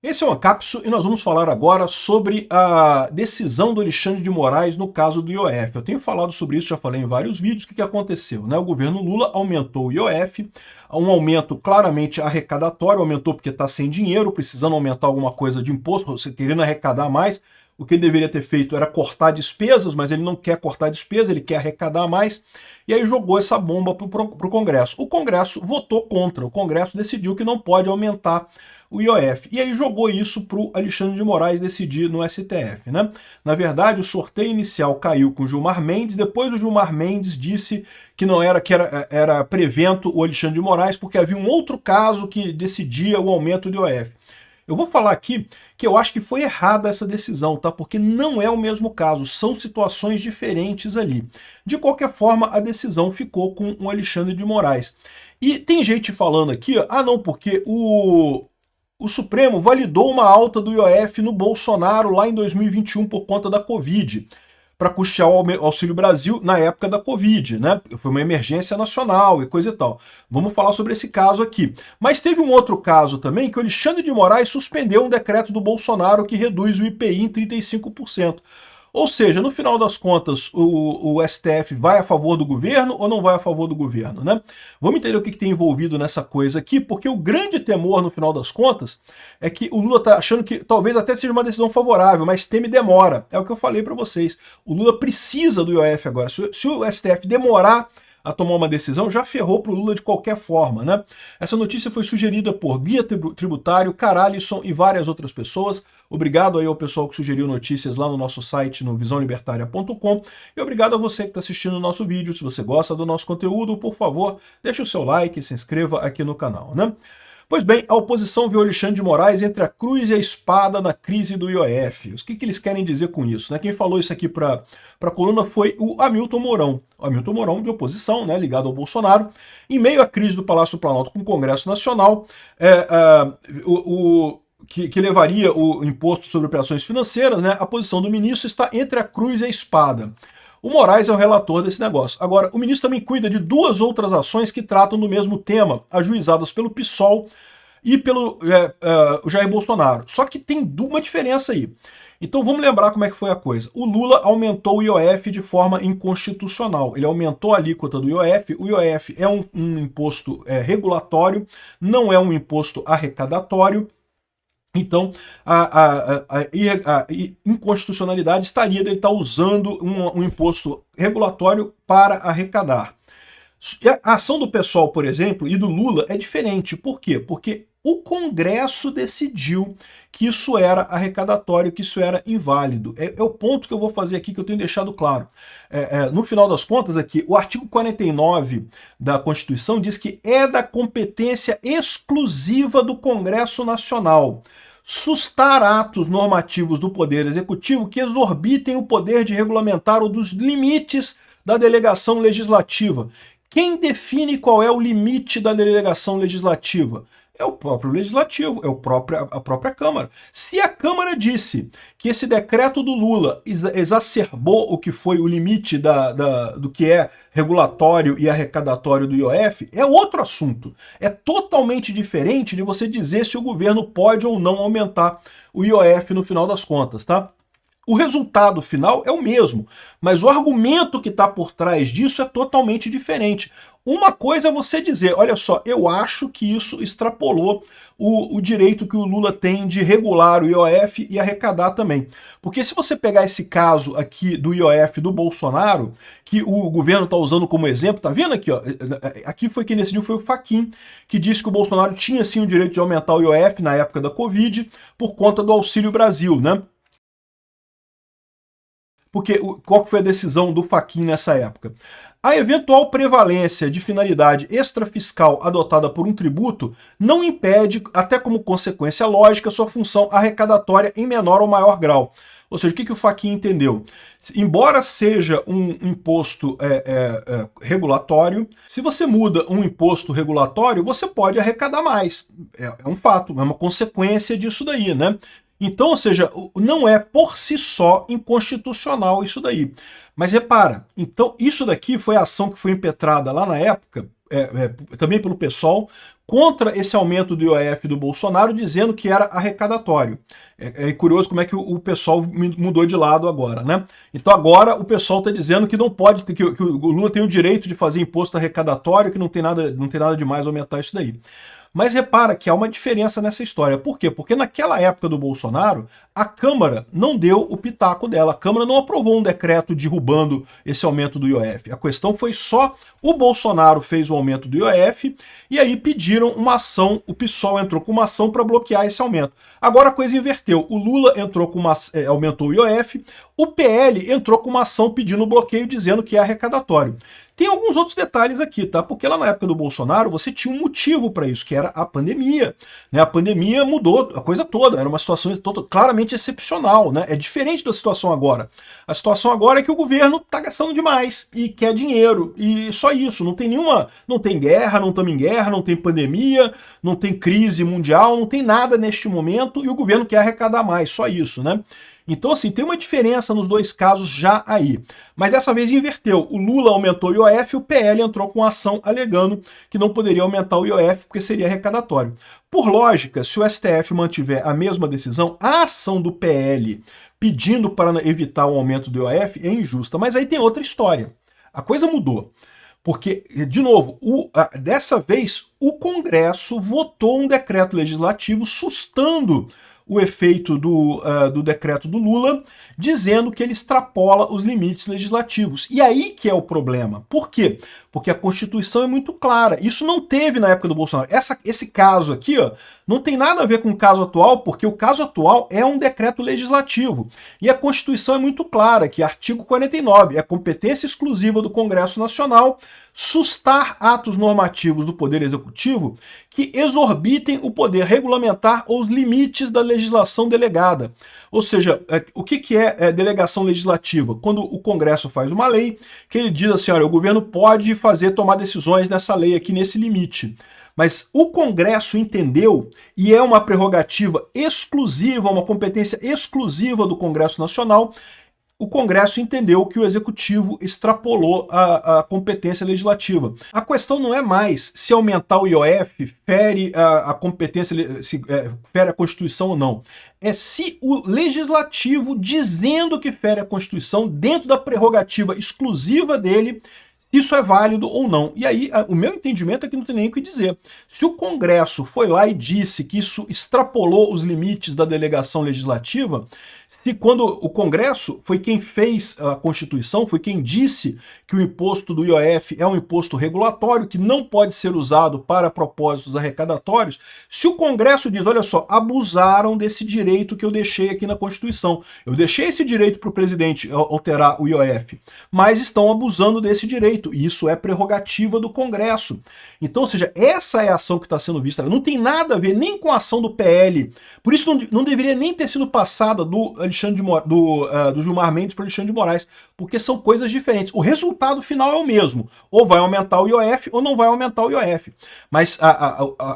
Esse é o Ancapso e nós vamos falar agora sobre a decisão do Alexandre de Moraes no caso do IOF. Eu tenho falado sobre isso, já falei em vários vídeos. O que aconteceu, né? O governo Lula aumentou o IOF, um aumento claramente arrecadatório, aumentou porque está sem dinheiro, precisando aumentar alguma coisa de imposto, você querendo arrecadar mais. O que ele deveria ter feito era cortar despesas, mas ele não quer cortar despesas, ele quer arrecadar mais. E aí jogou essa bomba para o Congresso. O Congresso votou contra, o Congresso decidiu que não pode aumentar o IOF. E aí jogou isso para o Alexandre de Moraes decidir no STF, né? Na verdade, o sorteio inicial caiu com o Gilmar Mendes, depois o Gilmar Mendes disse que não era, era prevento o Alexandre de Moraes, porque havia um outro caso que decidia o aumento do IOF. Eu vou falar aqui que eu acho que foi errada essa decisão, tá? Porque não é o mesmo caso, são situações diferentes ali. De qualquer forma, a decisão ficou com o Alexandre de Moraes. E tem gente falando aqui, não, porque o Supremo validou uma alta do IOF no Bolsonaro lá em 2021 por conta da Covid, para custear o Auxílio Brasil na época da Covid, né? Foi uma emergência nacional e coisa e tal. Vamos falar sobre esse caso aqui. Mas teve um outro caso também, que o Alexandre de Moraes suspendeu um decreto do Bolsonaro que reduz o IPI em 35%. Ou seja, no final das contas, o STF vai a favor do governo ou não vai a favor do governo, né? Vamos entender o que tem envolvido nessa coisa aqui, porque o grande temor, no final das contas, é que o Lula está achando que talvez até seja uma decisão favorável, mas teme demora. É o que eu falei para vocês. O Lula precisa do IOF agora. Se o STF demorar a tomar uma decisão, já ferrou para o Lula de qualquer forma, né? Essa notícia foi sugerida por Guia Tributário, Caralisson e várias outras pessoas. Obrigado aí ao pessoal que sugeriu notícias lá no nosso site, no visãolibertaria.com. E obrigado a você que está assistindo o nosso vídeo. Se você gosta do nosso conteúdo, por favor, deixe o seu like e se inscreva aqui no canal, né? Pois bem, a oposição viu Alexandre de Moraes entre a cruz e a espada na crise do IOF. O que eles querem dizer com isso, né? Quem falou isso aqui para a coluna foi o Hamilton Mourão. O Hamilton Mourão, de oposição, né, ligado ao Bolsonaro. Em meio à crise do Palácio do Planalto com o Congresso Nacional, que levaria o imposto sobre operações financeiras, né, a posição do ministro está entre a cruz e a espada. O Moraes é o relator desse negócio. Agora, o ministro também cuida de duas outras ações que tratam do mesmo tema, ajuizadas pelo PSOL e pelo Jair Bolsonaro. Só que tem uma diferença aí. Então vamos lembrar como é que foi a coisa. O Lula aumentou o IOF de forma inconstitucional. Ele aumentou a alíquota do IOF. O IOF é um imposto regulatório, não é um imposto arrecadatório. Então, a inconstitucionalidade estaria dele estar usando um imposto regulatório para arrecadar. A ação do PSOL, por exemplo, e do Lula é diferente. Por quê? Porque o Congresso decidiu que isso era arrecadatório, que isso era inválido. É o ponto que eu vou fazer aqui, que eu tenho deixado claro. No final das contas, aqui, o artigo 49 da Constituição diz que é da competência exclusiva do Congresso Nacional sustar atos normativos do Poder Executivo que exorbitem o poder de regulamentar ou dos limites da delegação legislativa. Quem define qual é o limite da delegação legislativa? É o próprio Legislativo, é a própria Câmara. Se a Câmara disse que esse decreto do Lula exacerbou o que foi o limite do que é regulatório e arrecadatório do IOF, é outro assunto. É totalmente diferente de você dizer se o governo pode ou não aumentar o IOF no final das contas, tá? O resultado final é o mesmo, mas o argumento que está por trás disso é totalmente diferente. Uma coisa é você dizer, olha só, eu acho que isso extrapolou o direito que o Lula tem de regular o IOF e arrecadar também. Porque se você pegar esse caso aqui do IOF do Bolsonaro, que o governo está usando como exemplo, tá vendo aqui, ó? Aqui foi quem decidiu, foi o Fachin, que disse que o Bolsonaro tinha sim o direito de aumentar o IOF na época da Covid por conta do Auxílio Brasil, né? Porque qual foi a decisão do Fachin nessa época? A eventual prevalência de finalidade extrafiscal adotada por um tributo não impede, até como consequência lógica, sua função arrecadatória em menor ou maior grau. Ou seja, o que o Fachin entendeu? Embora seja um imposto regulatório, se você muda um imposto regulatório, você pode arrecadar mais. É um fato, é uma consequência disso daí, né? Então, ou seja, não é por si só inconstitucional isso daí. Mas repara, então isso daqui foi a ação que foi impetrada lá na época, também pelo PSOL, contra esse aumento do IOF do Bolsonaro, dizendo que era arrecadatório. É curioso como é que o pessoal mudou de lado agora, né? Então agora o pessoal está dizendo que não pode, que o Lula tem o direito de fazer imposto arrecadatório, que não tem nada demais aumentar isso daí. Mas repara que há uma diferença nessa história. Por quê? Porque naquela época do Bolsonaro, a Câmara não deu o pitaco dela. A Câmara não aprovou um decreto derrubando esse aumento do IOF. A questão foi só o Bolsonaro fez o aumento do IOF e aí pediram uma ação, o PSOL entrou com uma ação para bloquear esse aumento. Agora a coisa inverteu. O Lula entrou com aumentou o IOF, o PL entrou com uma ação pedindo bloqueio, dizendo que é arrecadatório. Tem alguns outros detalhes aqui, tá? Porque lá na época do Bolsonaro você tinha um motivo para isso, que era a pandemia. Né? A pandemia mudou a coisa toda, era uma situação claramente excepcional, né? É diferente da situação agora. A situação agora é que o governo está gastando demais e quer dinheiro, e só isso. Não tem não tem guerra, não estamos em guerra, não tem pandemia, não tem crise mundial, não tem nada neste momento e o governo quer arrecadar mais, só isso, né? Então, assim, tem uma diferença nos dois casos já aí. Mas dessa vez inverteu. O Lula aumentou o IOF e o PL entrou com ação alegando que não poderia aumentar o IOF porque seria arrecadatório. Por lógica, se o STF mantiver a mesma decisão, a ação do PL pedindo para evitar o aumento do IOF é injusta. Mas aí tem outra história. A coisa mudou. Porque, de novo, dessa vez o Congresso votou um decreto legislativo sustando o efeito do decreto do Lula, dizendo que ele extrapola os limites legislativos. E aí que é o problema. Por quê? Porque a Constituição é muito clara. Isso não teve na época do Bolsonaro. Esse caso aqui, ó, não tem nada a ver com o caso atual, porque o caso atual é um decreto legislativo. E a Constituição é muito clara, que artigo 49 é competência exclusiva do Congresso Nacional sustar atos normativos do Poder Executivo que exorbitem o poder regulamentar ou os limites da legislação delegada. Ou seja, o que é delegação legislativa? Quando o Congresso faz uma lei, que ele diz assim, olha, o governo pode tomar decisões nessa lei aqui, nesse limite. Mas o Congresso entendeu, e é uma prerrogativa exclusiva, uma competência exclusiva do Congresso Nacional, o Congresso entendeu que o Executivo extrapolou a competência legislativa. A questão não é mais se aumentar o IOF fere a competência, fere a Constituição ou não. É se o Legislativo, dizendo que fere a Constituição, dentro da prerrogativa exclusiva dele, isso é válido ou não. E aí, o meu entendimento é que não tem nem o que dizer. Se o Congresso foi lá e disse que isso extrapolou os limites da delegação legislativa, se quando o Congresso foi quem fez a Constituição, foi quem disse que o imposto do IOF é um imposto regulatório, que não pode ser usado para propósitos arrecadatórios, se o Congresso diz, olha só, abusaram desse direito que eu deixei aqui na Constituição. Eu deixei esse direito para o presidente alterar o IOF, mas estão abusando desse direito, e isso é prerrogativa do Congresso. Então, ou seja, essa é a ação que está sendo vista. Não tem nada a ver nem com a ação do PL. Por isso não deveria nem ter sido passada do Gilmar Mendes para Alexandre de Moraes, porque são coisas diferentes. O resultado final é o mesmo. Ou vai aumentar o IOF ou não vai aumentar o IOF. Mas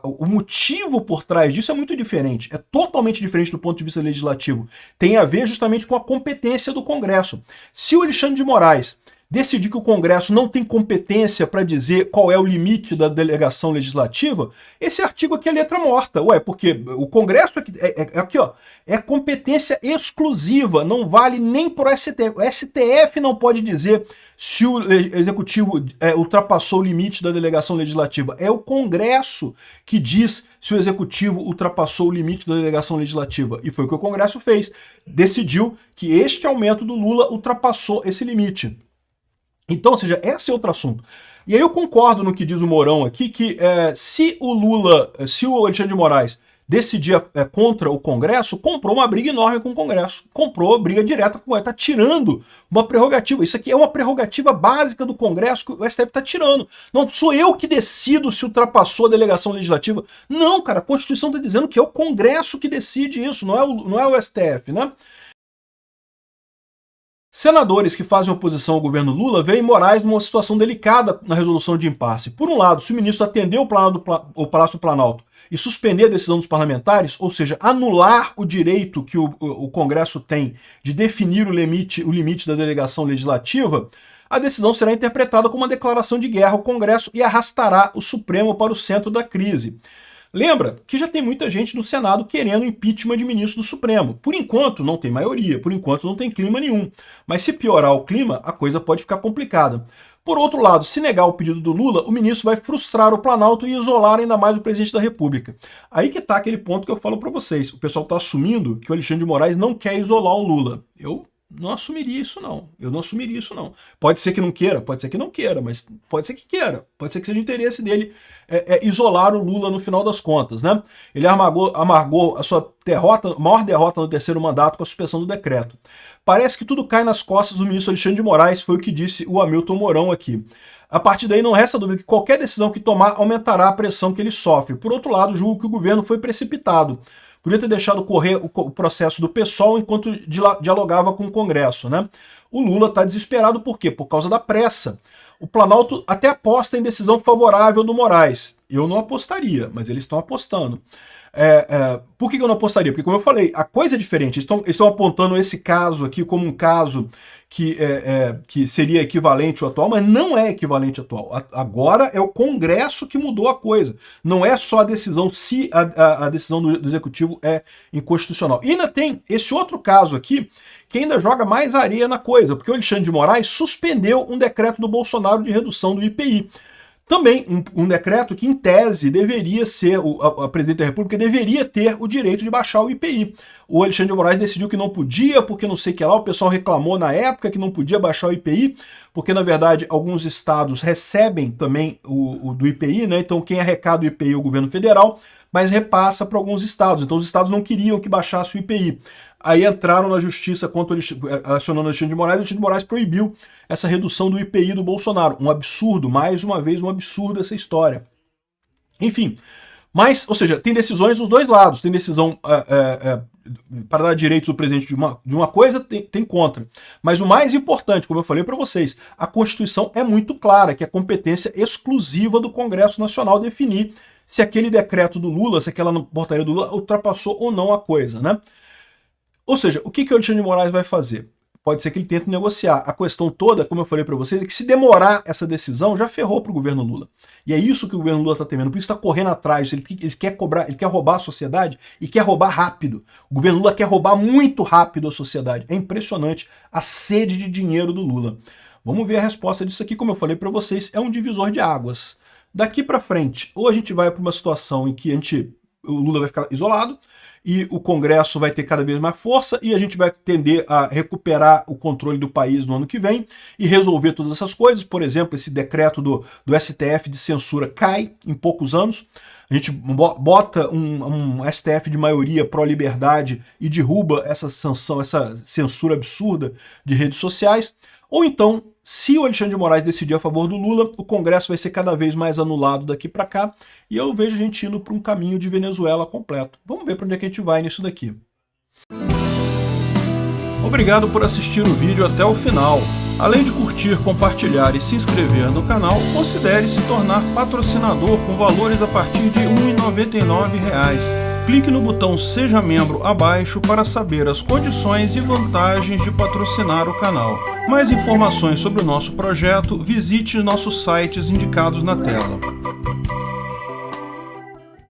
o motivo por trás disso é muito diferente. É totalmente diferente do ponto de vista legislativo. Tem a ver justamente com a competência do Congresso. Se o Alexandre de Moraes decidir que o Congresso não tem competência para dizer qual é o limite da delegação legislativa, esse artigo aqui é letra morta. Ué, porque o Congresso aqui, ó, é competência exclusiva, não vale nem para o STF. O STF não pode dizer se o Executivo ultrapassou o limite da delegação legislativa. É o Congresso que diz se o Executivo ultrapassou o limite da delegação legislativa. E foi o que o Congresso fez. Decidiu que este aumento do Lula ultrapassou esse limite. Então, ou seja, esse é outro assunto. E aí eu concordo no que diz o Mourão aqui, que se o Alexandre de Moraes decidir contra o Congresso, comprou uma briga enorme com o Congresso. Comprou briga direta com o Congresso. Está tirando uma prerrogativa. Isso aqui é uma prerrogativa básica do Congresso que o STF está tirando. Não sou eu que decido se ultrapassou a delegação legislativa. Não, cara, a Constituição está dizendo que é o Congresso que decide isso, não é o STF, né? Senadores que fazem oposição ao governo Lula veem Moraes numa situação delicada na resolução de impasse. Por um lado, se o ministro atender o Palácio do Planalto e suspender a decisão dos parlamentares, ou seja, anular o direito que o Congresso tem de definir o limite da delegação legislativa, a decisão será interpretada como uma declaração de guerra ao Congresso e arrastará o Supremo para o centro da crise. Lembra que já tem muita gente no Senado querendo impeachment de ministro do Supremo. Por enquanto não tem maioria, por enquanto não tem clima nenhum. Mas se piorar o clima, a coisa pode ficar complicada. Por outro lado, se negar o pedido do Lula, o ministro vai frustrar o Planalto e isolar ainda mais o presidente da República. Aí que está aquele ponto que eu falo para vocês. O pessoal está assumindo que o Alexandre de Moraes não quer isolar o Lula. Eu não assumiria isso, não. Eu não assumiria isso, não. Pode ser que não queira, pode ser que não queira, mas pode ser que queira. Pode ser que seja interesse dele isolar o Lula no final das contas, né? Ele amargou a sua derrota, maior derrota no terceiro mandato com a suspensão do decreto. Parece que tudo cai nas costas do ministro Alexandre de Moraes, foi o que disse o Hamilton Mourão aqui. A partir daí não resta dúvida que qualquer decisão que tomar aumentará a pressão que ele sofre. Por outro lado, julgo que o governo foi precipitado. Podia ter deixado correr o processo do PSOL enquanto dialogava com o Congresso, né? O Lula está desesperado por quê? Por causa da pressa. O Planalto até aposta em decisão favorável do Moraes. Eu não apostaria, mas eles estão apostando. Por que eu não apostaria? Porque, como eu falei, a coisa é diferente. Eles estão apontando esse caso aqui como um caso que seria equivalente ao atual, mas não é equivalente ao atual. Agora é o Congresso que mudou a coisa. Não é só a decisão se a decisão do Executivo é inconstitucional. E ainda tem esse outro caso aqui, que ainda joga mais areia na coisa, porque o Alexandre de Moraes suspendeu um decreto do Bolsonaro de redução do IPI. Também um decreto que, em tese, deveria ser, a presidente da República deveria ter o direito de baixar o IPI. O Alexandre de Moraes decidiu que não podia, porque não sei o que lá, o pessoal reclamou na época que não podia baixar o IPI, porque, na verdade, alguns estados recebem também o do IPI, né? Então, quem arrecada o IPI é o governo federal, mas repassa para alguns estados. Então, os estados não queriam que baixasse o IPI. Aí entraram na justiça acionando o Alexandre de Moraes, e o Alexandre de Moraes proibiu essa redução do IPI do Bolsonaro. Um absurdo, mais uma vez um absurdo essa história. Enfim, mas, ou seja, tem decisões dos dois lados. Tem decisão para dar direito do presidente de uma coisa, tem contra. Mas o mais importante, como eu falei para vocês, a Constituição é muito clara, que é competência exclusiva do Congresso Nacional definir se aquele decreto do Lula, se aquela portaria do Lula ultrapassou ou não a coisa, né? Ou seja, o que o Alexandre de Moraes vai fazer? Pode ser que ele tente negociar. A questão toda, como eu falei para vocês, é que se demorar essa decisão, já ferrou para o governo Lula. E é isso que o governo Lula está temendo. Por isso está correndo atrás. Ele quer cobrar, ele quer roubar a sociedade e quer roubar rápido. O governo Lula quer roubar muito rápido a sociedade. É impressionante a sede de dinheiro do Lula. Vamos ver a resposta disso aqui. Como eu falei para vocês, é um divisor de águas. Daqui para frente, ou a gente vai para uma situação em que o Lula vai ficar isolado, e o Congresso vai ter cada vez mais força e a gente vai tender a recuperar o controle do país no ano que vem e resolver todas essas coisas. Por exemplo, esse decreto do STF de censura cai em poucos anos. A gente bota um STF de maioria pró-liberdade e derruba essa sanção, essa censura absurda de redes sociais. Ou então, se o Alexandre de Moraes decidir a favor do Lula, o Congresso vai ser cada vez mais anulado daqui para cá, e eu vejo a gente indo para um caminho de Venezuela completo. Vamos ver para onde é que a gente vai nisso daqui. Obrigado por assistir o vídeo até o final. Além de curtir, compartilhar e se inscrever no canal, considere se tornar patrocinador com valores a partir de R$ 1,99. Clique no botão Seja Membro abaixo para saber as condições e vantagens de patrocinar o canal. Mais informações sobre o nosso projeto, visite nossos sites indicados na tela.